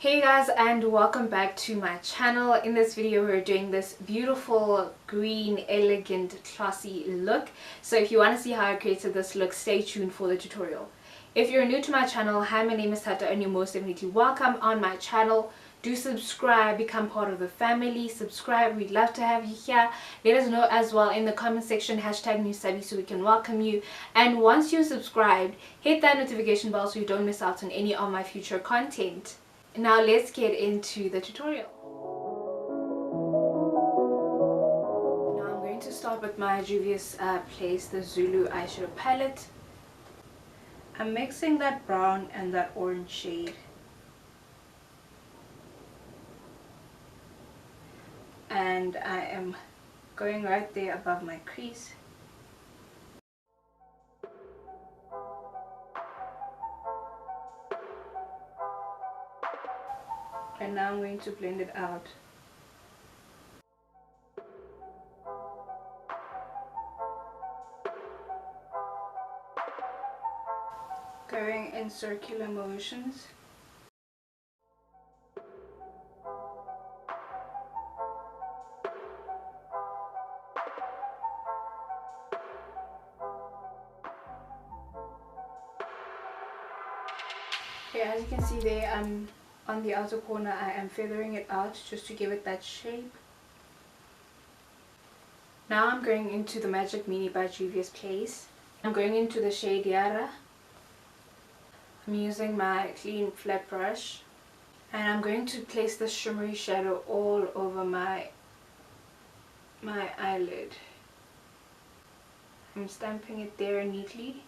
Hey guys, and welcome back to my channel. In this video we're doing this beautiful green elegant classy look. So if you want to see how I created this look, stay tuned for the tutorial. If you're new to my channel, hi, my name is Thato and you're most definitely welcome on my channel. Do subscribe, become part of the family. Subscribe, we'd love to have you here. Let us know as well in the comment section, #newsavvy, so we can welcome you. And once you're subscribed, hit that notification bell so you don't miss out on any of my future content. Now let's get into the tutorial. Now I'm going to start with my Juvias Place, the Zulu eyeshadow palette. I'm mixing that brown and that orange shade. And I am going right there above my crease. And now I'm going to blend it out. Going in circular motions. Okay, as you can see there, on the outer corner I am feathering it out just to give it that shape. Now I'm going into the Magic Mini by Juvias Place. I'm going into the shade Yara. I'm using my clean flat brush and I'm going to place the shimmery shadow all over my eyelid. I'm stamping it there neatly.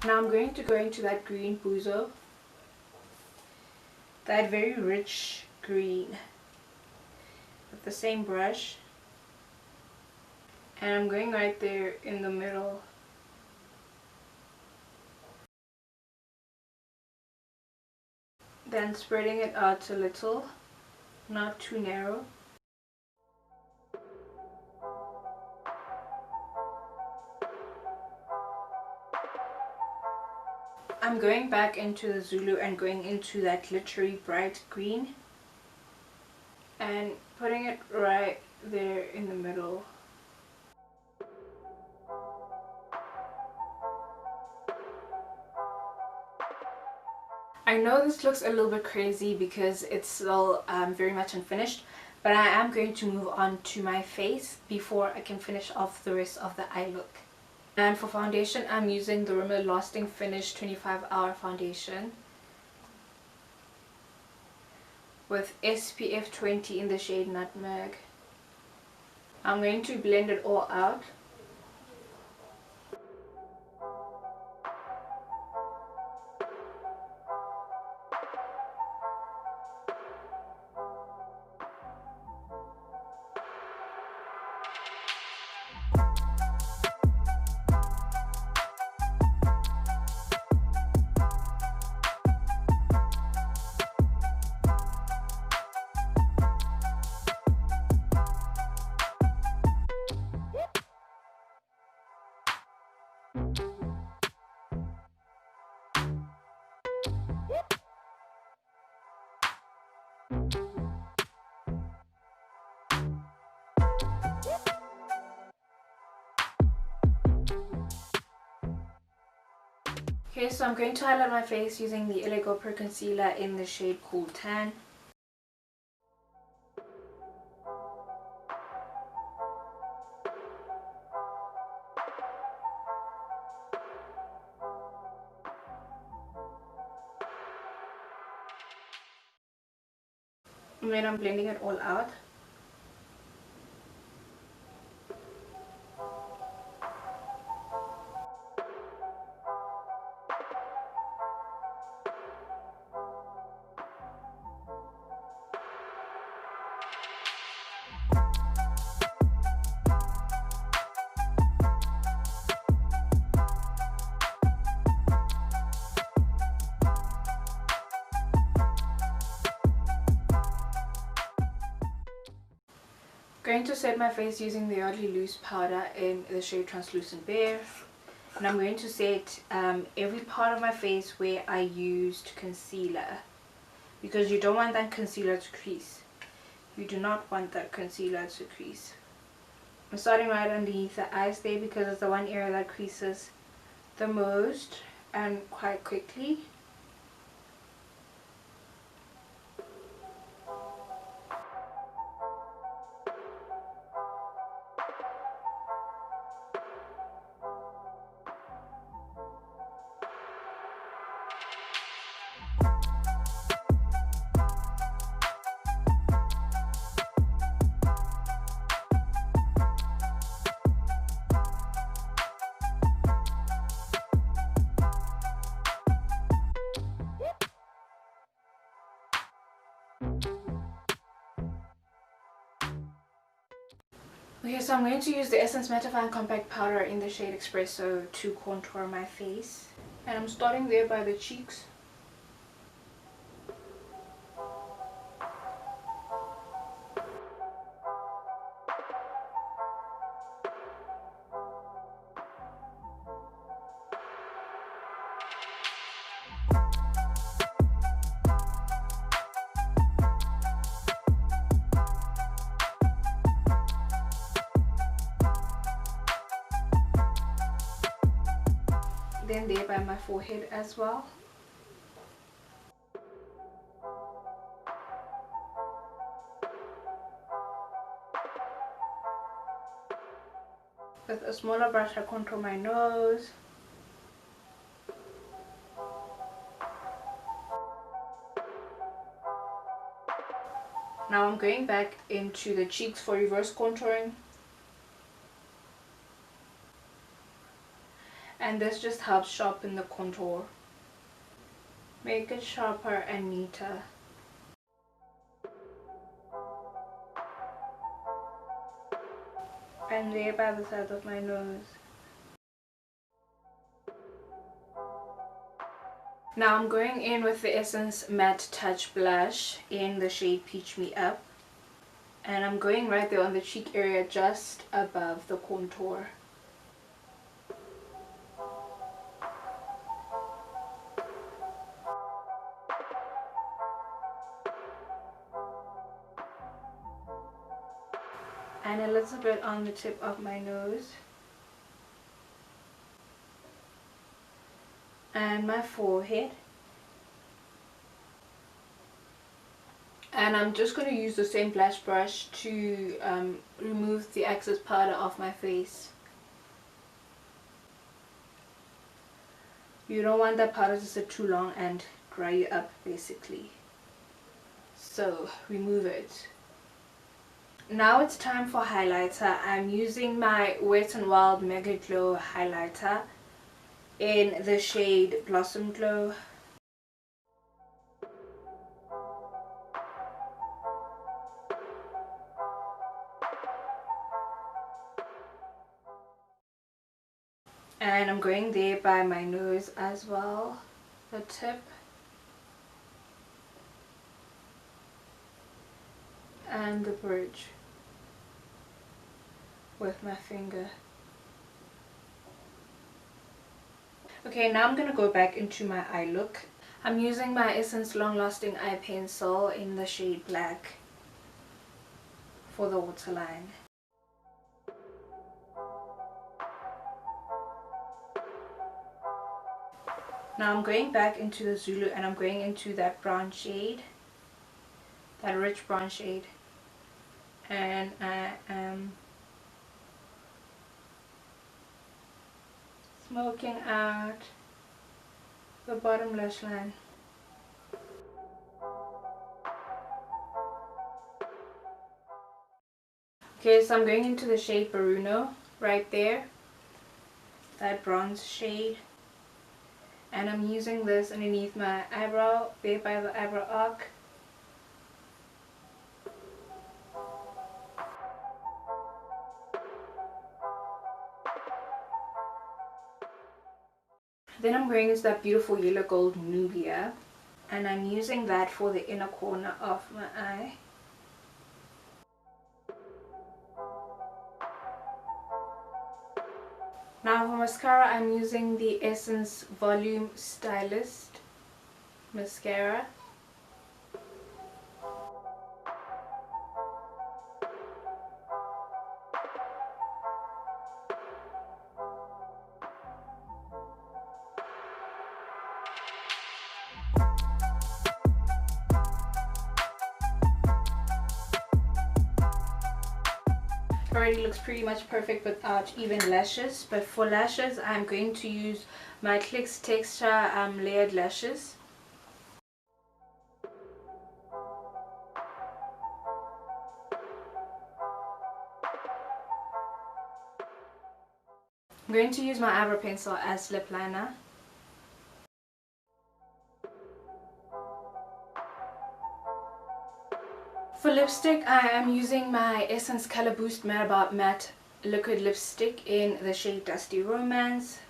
Now I'm going to go into that green Buzo, that very rich green, with the same brush, and I'm going right there in the middle. Then spreading it out a little, not too narrow. I'm going back into the Zulu and going into that glittery bright green and putting it right there in the middle. I know this looks a little bit crazy because it's still very much unfinished, but I am going to move on to my face before I can finish off the rest of the eye look. And for foundation, I'm using the Rimmel Lasting Finish 25-hour foundation with SPF 20 in the shade Nutmeg. I'm going to blend it all out. Okay, so I'm going to highlight my face using the Eyeshadow Concealer in the shade Cool Tan. And then I'm blending it all out. going to set my face using the Yardley loose powder in the shade Translucent Bear. And I'm going to set every part of my face where I used concealer, because you don't want that concealer to crease. You do not want that concealer to crease. I'm starting right underneath the eyes there because it's the one area that creases the most and quite quickly. Okay, so I'm going to use the Essence Mattifying Compact Powder in the shade Expresso to contour my face. And I'm starting there by the cheeks. Then there by my forehead as well. With a smaller brush I contour my nose. Now I'm going back into the cheeks for reverse contouring. And this just helps sharpen the contour. Make it sharper and neater. And there by the side of my nose. Now I'm going in with the Essence Matte Touch Blush in the shade Peach Me Up. And I'm going right there on the cheek area just above the contour. And a little bit on the tip of my nose. And my forehead. And I'm just going to use the same blush brush to remove the excess powder off my face. You don't want that powder to sit too long and dry you up basically. So remove it. Now it's time for highlighter. I'm using my Wet n Wild Mega Glow highlighter in the shade Blossom Glow. And I'm going there by my nose as well, the tip. And the bridge with my finger. Okay, now I'm going to go back into my eye look. I'm using my Essence Long Lasting Eye Pencil in the shade Black for the waterline. Now I'm going back into the Zulu and I'm going into that brown shade, that rich brown shade. And I am smoking out the bottom lash line. Okay, so I'm going into the shade Bruno right there, that bronze shade. And I'm using this underneath my eyebrow, there by the eyebrow arc. Then I'm going into that beautiful yellow gold Nubia, and I'm using that for the inner corner of my eye. Now for mascara, I'm using the Essence Volume Stylist mascara. Already looks pretty much perfect without even lashes, but for lashes I'm going to use my Clicks Texture layered lashes. I'm going to use my eyebrow pencil as lip liner. For lipstick, I am using my Essence Color Boost Matte Liquid Lipstick in the shade Dusty Romance.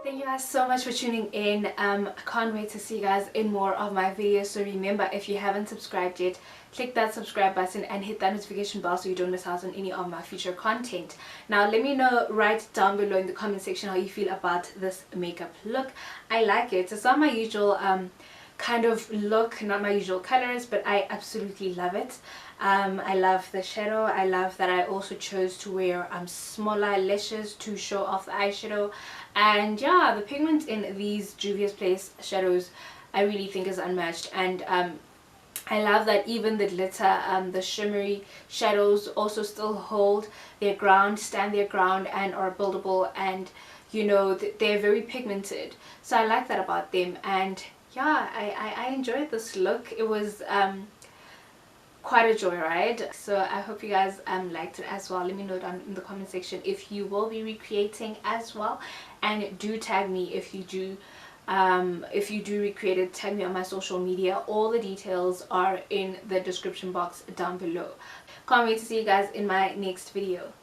Thank you guys so much for tuning in. I can't wait to see you guys in more of my videos. So remember, if you haven't subscribed yet, click that subscribe button and hit that notification bell so you don't miss out on any of my future content. Now let me know right down below in the comment section how you feel about this makeup look. I like it. It's not my usual kind of look, not my usual colors, but I absolutely love it. I love the shadow. I love that I also chose to wear smaller lashes to show off the eyeshadow. And yeah, the pigment in these Juvias Place shadows I really think is unmatched. And I love that even the glitter, the shimmery shadows also still hold their ground, stand their ground, and are buildable, and you know, they're very pigmented. So I like that about them. And yeah, I enjoyed this look. It was quite a joyride. So I hope you guys liked it as well. Let me know down in the comment section if you will be recreating as well, and do tag me if you do. If you do recreate it, tag me on my social media. All the details are in the description box down below. Can't wait to see you guys in my next video.